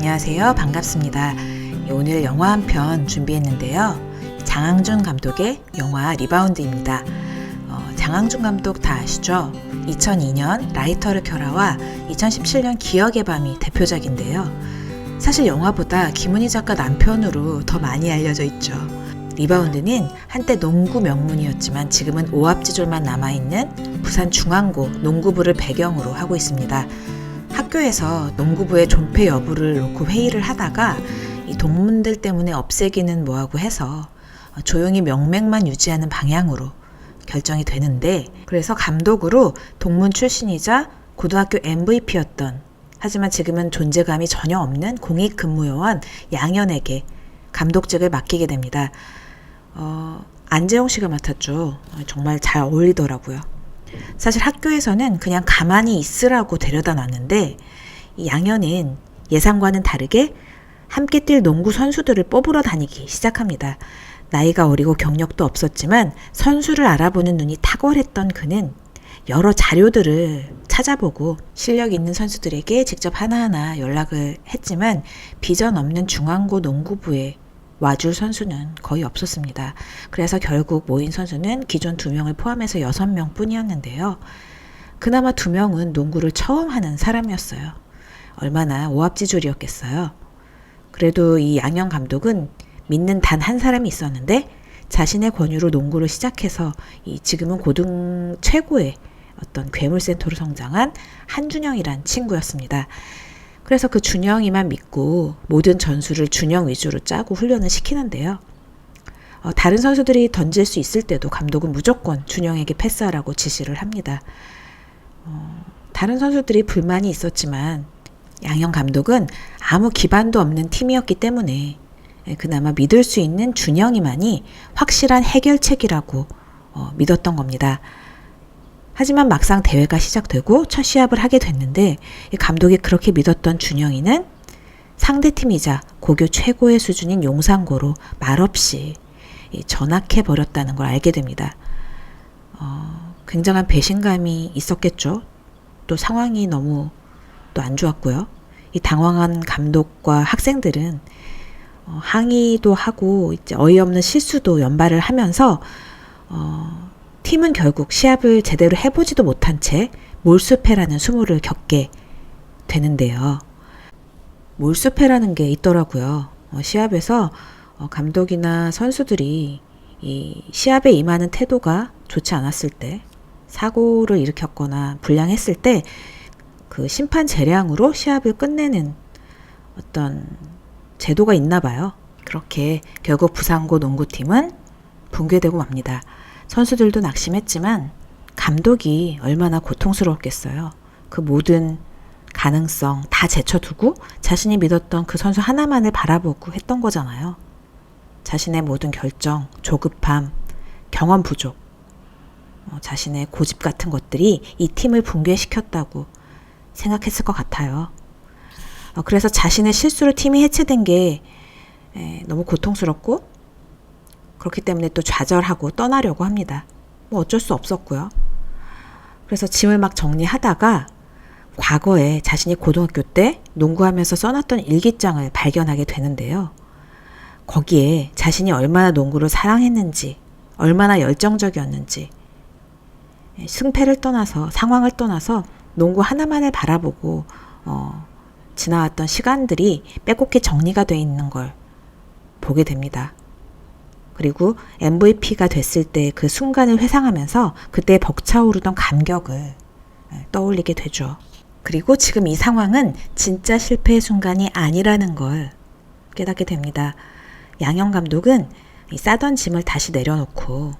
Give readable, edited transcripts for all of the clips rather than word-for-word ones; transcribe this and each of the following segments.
안녕하세요. 반갑습니다. 오늘 영화 한 편 준비했는데요. 장항준 감독의 영화 리바운드입니다. 장항준 감독 다 아시죠? 2002년 라이터를 켜라와 2017년 기억의 밤이 대표작인데요. 사실 영화보다 김은희 작가 남편으로 더 많이 알려져 있죠. 리바운드는 한때 농구 명문이었지만 지금은 오합지졸만 남아있는 부산 중앙고 농구부를 배경으로 하고 있습니다. 학교에서 농구부의 존폐 여부를 놓고 회의를 하다가 이 동문들 때문에 없애기는 뭐하고 해서 조용히 명맥만 유지하는 방향으로 결정이 되는데, 그래서 감독으로 동문 출신이자 고등학교 MVP였던, 하지만 지금은 존재감이 전혀 없는 공익근무요원 양현에게 감독직을 맡기게 됩니다. 안재홍 씨가 맡았죠. 정말 잘 어울리더라고요. 사실 학교에서는 그냥 가만히 있으라고 데려다 놨는데 이 양현은 예상과는 다르게 함께 뛸 농구 선수들을 뽑으러 다니기 시작합니다. 나이가 어리고 경력도 없었지만 선수를 알아보는 눈이 탁월했던 그는 여러 자료들을 찾아보고 실력 있는 선수들에게 직접 하나하나 연락을 했지만 비전 없는 중앙고 농구부에 와줄 선수는 거의 없었습니다. 그래서 결국 모인 선수는 기존 2명을 포함해서 6명 뿐이었는데요. 그나마 2명은 농구를 처음 하는 사람이었어요. 얼마나 오합지졸이었겠어요. 그래도 이 양현 감독은 믿는 단 한 사람이 있었는데 자신의 권유로 농구를 시작해서 지금은 고등 최고의 어떤 괴물센터로 성장한 한준영이란 친구였습니다. 그래서 그 준영이만 믿고 모든 전술을 준영 위주로 짜고 훈련을 시키는데요. 다른 선수들이 던질 수 있을 때도 감독은 무조건 준영에게 패스하라고 지시를 합니다. 다른 선수들이 불만이 있었지만 양현 감독은 아무 기반도 없는 팀이었기 때문에 그나마 믿을 수 있는 준영이만이 확실한 해결책이라고 믿었던 겁니다. 하지만 막상 대회가 시작되고 첫 시합을 하게 됐는데 감독이 그렇게 믿었던 준영이는 상대팀이자 고교 최고의 수준인 용산고로 말없이 전학해버렸다는 걸 알게 됩니다. 굉장한 배신감이 있었겠죠. 또 상황이 너무 또 안 좋았고요. 이 당황한 감독과 학생들은 항의도 하고 이제 어이없는 실수도 연발을 하면서 팀은 결국 시합을 제대로 해보지도 못한 채 몰수패라는 수모를 겪게 되는데요. 몰수패라는 게 있더라고요. 시합에서 감독이나 선수들이 이 시합에 임하는 태도가 좋지 않았을 때, 사고를 일으켰거나 불량했을 때 그 심판 재량으로 시합을 끝내는 어떤 제도가 있나 봐요. 그렇게 결국 부산고 농구팀은 붕괴되고 맙니다. 선수들도 낙심했지만 감독이 얼마나 고통스러웠겠어요. 그 모든 가능성 다 제쳐두고 자신이 믿었던 그 선수 하나만을 바라보고 했던 거잖아요. 자신의 모든 결정, 조급함, 경험 부족, 자신의 고집 같은 것들이 이 팀을 붕괴시켰다고 생각했을 것 같아요. 그래서 자신의 실수로 팀이 해체된 게 너무 고통스럽고 그렇기 때문에 또 좌절하고 떠나려고 합니다. 뭐 어쩔 수 없었고요. 그래서 짐을 막 정리하다가 과거에 자신이 고등학교 때 농구하면서 써놨던 일기장을 발견하게 되는데요. 거기에 자신이 얼마나 농구를 사랑했는지, 얼마나 열정적이었는지, 승패를 떠나서, 상황을 떠나서 농구 하나만을 바라보고 지나왔던 시간들이 빼곡히 정리가 되어 있는 걸 보게 됩니다. 그리고 MVP가 됐을 때 그 순간을 회상하면서 그때 벅차오르던 감격을 떠올리게 되죠. 그리고 지금 이 상황은 진짜 실패의 순간이 아니라는 걸 깨닫게 됩니다. 양현 감독은 싸던 짐을 다시 내려놓고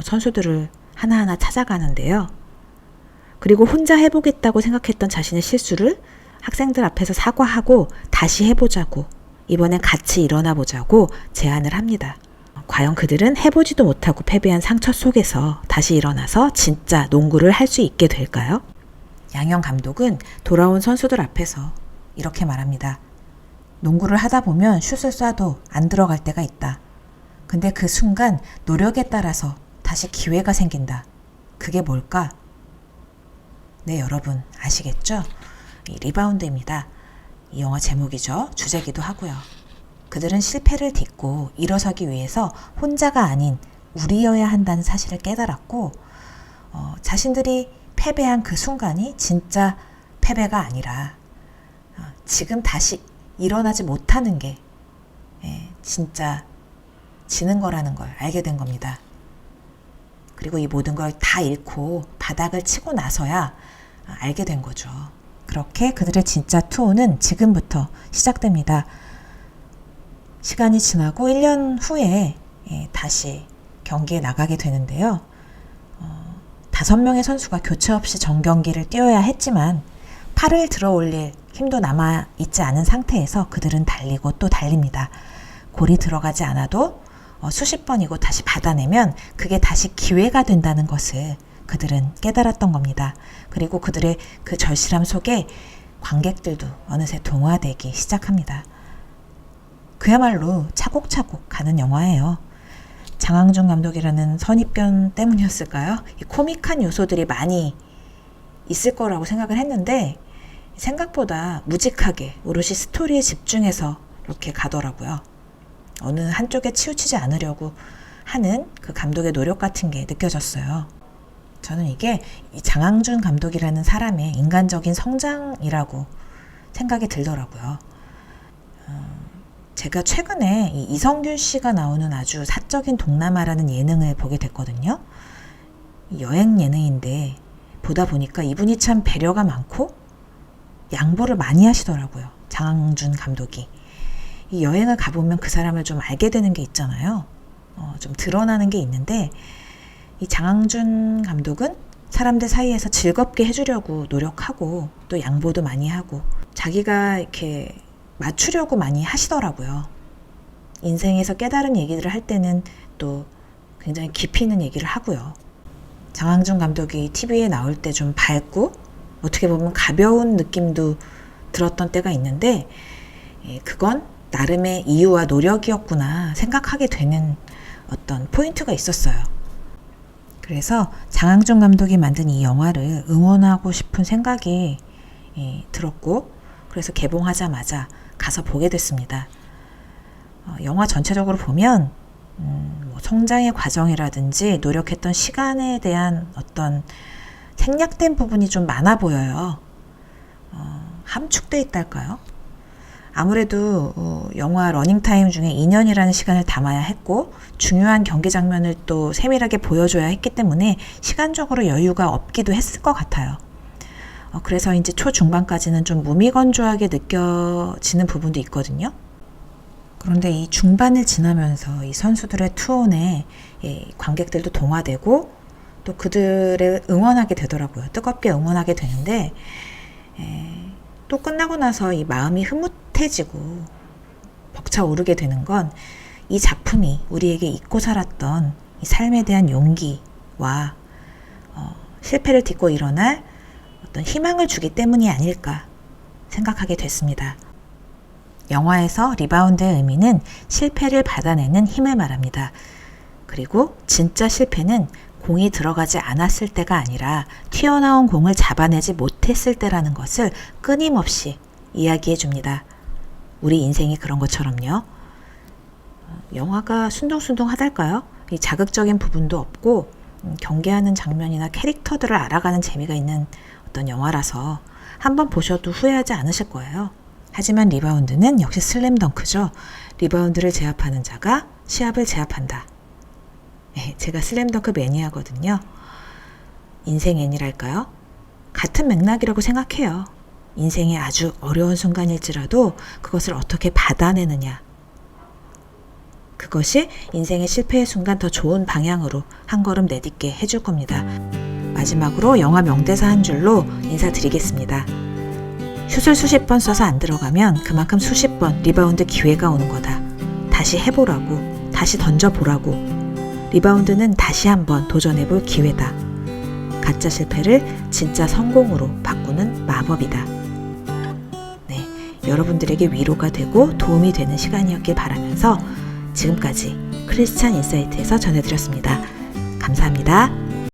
선수들을 하나하나 찾아가는데요. 그리고 혼자 해보겠다고 생각했던 자신의 실수를 학생들 앞에서 사과하고 다시 해보자고, 이번엔 같이 일어나 보자고 제안을 합니다. 과연 그들은 해보지도 못하고 패배한 상처 속에서 다시 일어나서 진짜 농구를 할 수 있게 될까요? 양현 감독은 돌아온 선수들 앞에서 이렇게 말합니다. 농구를 하다 보면 슛을 쏴도 안 들어갈 때가 있다. 근데 그 순간 노력에 따라서 다시 기회가 생긴다. 그게 뭘까? 네, 여러분 아시겠죠? 이 리바운드입니다. 이 영화 제목이죠. 주제기도 하고요. 그들은 실패를 딛고 일어서기 위해서 혼자가 아닌 우리여야 한다는 사실을 깨달았고 자신들이 패배한 그 순간이 진짜 패배가 아니라 지금 다시 일어나지 못하는 게 진짜 지는 거라는 걸 알게 된 겁니다. 그리고 이 모든 걸 다 잃고 바닥을 치고 나서야 알게 된 거죠. 그렇게 그들의 진짜 투혼은 지금부터 시작됩니다. 시간이 지나고 1년 후에 다시 경기에 나가게 되는데요. 5명의 선수가 교체 없이 정경기를 뛰어야 했지만 팔을 들어 올릴 힘도 남아있지 않은 상태에서 그들은 달리고 또 달립니다. 골이 들어가지 않아도 수십 번이고 다시 받아내면 그게 다시 기회가 된다는 것을 그들은 깨달았던 겁니다. 그리고 그들의 그 절실함 속에 관객들도 어느새 동화되기 시작합니다. 그야말로 차곡차곡 가는 영화예요. 장항준 감독이라는 선입견 때문이었을까요? 이 코믹한 요소들이 많이 있을 거라고 생각을 했는데 생각보다 무직하게 오롯이 스토리에 집중해서 이렇게 가더라고요. 어느 한쪽에 치우치지 않으려고 하는 그 감독의 노력 같은 게 느껴졌어요. 저는 이게 장항준 감독이라는 사람의 인간적인 성장이라고 생각이 들더라고요. 제가 최근에 이성균 씨가 나오는 아주 사적인 동남아라는 예능을 보게 됐거든요. 여행 예능인데 보다 보니까 이분이 참 배려가 많고 양보를 많이 하시더라고요. 장항준 감독이. 이 여행을 가보면 그 사람을 좀 알게 되는 게 있잖아요. 좀 드러나는 게 있는데 이 장항준 감독은 사람들 사이에서 즐겁게 해주려고 노력하고 또 양보도 많이 하고 자기가 이렇게 맞추려고 많이 하시더라고요. 인생에서 깨달은 얘기들을 할 때는 또 굉장히 깊이 있는 얘기를 하고요. 장항준 감독이 TV에 나올 때 좀 밝고 어떻게 보면 가벼운 느낌도 들었던 때가 있는데 그건 나름의 이유와 노력이었구나 생각하게 되는 어떤 포인트가 있었어요. 그래서 장항준 감독이 만든 이 영화를 응원하고 싶은 생각이 들었고 그래서 개봉하자마자 가서 보게 됐습니다. 영화 전체적으로 보면 성장의 과정이라든지 노력했던 시간에 대한 어떤 생략된 부분이 좀 많아 보여요. 함축돼 있달까요? 아무래도 영화 러닝타임 중에 2년이라는 시간을 담아야 했고 중요한 경기 장면을 또 세밀하게 보여줘야 했기 때문에 시간적으로 여유가 없기도 했을 것 같아요. 그래서 이제 초중반까지는 좀 무미건조하게 느껴지는 부분도 있거든요. 그런데 이 중반을 지나면서 이 선수들의 투혼에 관객들도 동화되고 또 그들을 응원하게 되더라고요. 뜨겁게 응원하게 되는데 또 끝나고 나서 이 마음이 흐뭇해지고 벅차오르게 되는 건 이 작품이 우리에게 잊고 살았던 이 삶에 대한 용기와 실패를 딛고 일어날 어떤 희망을 주기 때문이 아닐까 생각하게 됐습니다. 영화에서 리바운드의 의미는 실패를 받아내는 힘을 말합니다. 그리고 진짜 실패는 공이 들어가지 않았을 때가 아니라 튀어나온 공을 잡아내지 못했을 때라는 것을 끊임없이 이야기해 줍니다. 우리 인생이 그런 것처럼요. 영화가 순둥순둥하달까요? 이 자극적인 부분도 없고 경계하는 장면이나 캐릭터들을 알아가는 재미가 있는 어떤 영화라서 한번 보셔도 후회하지 않으실 거예요. 하지만 리바운드는 역시 슬램덩크죠. 리바운드를 제압하는 자가 시합을 제압한다. 제가 슬램덩크 매니아거든요. 인생 애니랄까요? 같은 맥락이라고 생각해요. 인생의 아주 어려운 순간일지라도 그것을 어떻게 받아내느냐. 그것이 인생의 실패의 순간 더 좋은 방향으로 한 걸음 내딛게 해줄 겁니다. 마지막으로 영화 명대사 한 줄로 인사드리겠습니다. 슛을 수십 번 쏴서 안 들어가면 그만큼 수십 번 리바운드 기회가 오는 거다. 다시 해보라고, 다시 던져보라고. 리바운드는 다시 한번 도전해볼 기회다. 가짜 실패를 진짜 성공으로 바꾸는 마법이다. 네, 여러분들에게 위로가 되고 도움이 되는 시간이었길 바라면서 지금까지 크리스찬 인사이트에서 전해드렸습니다. 감사합니다.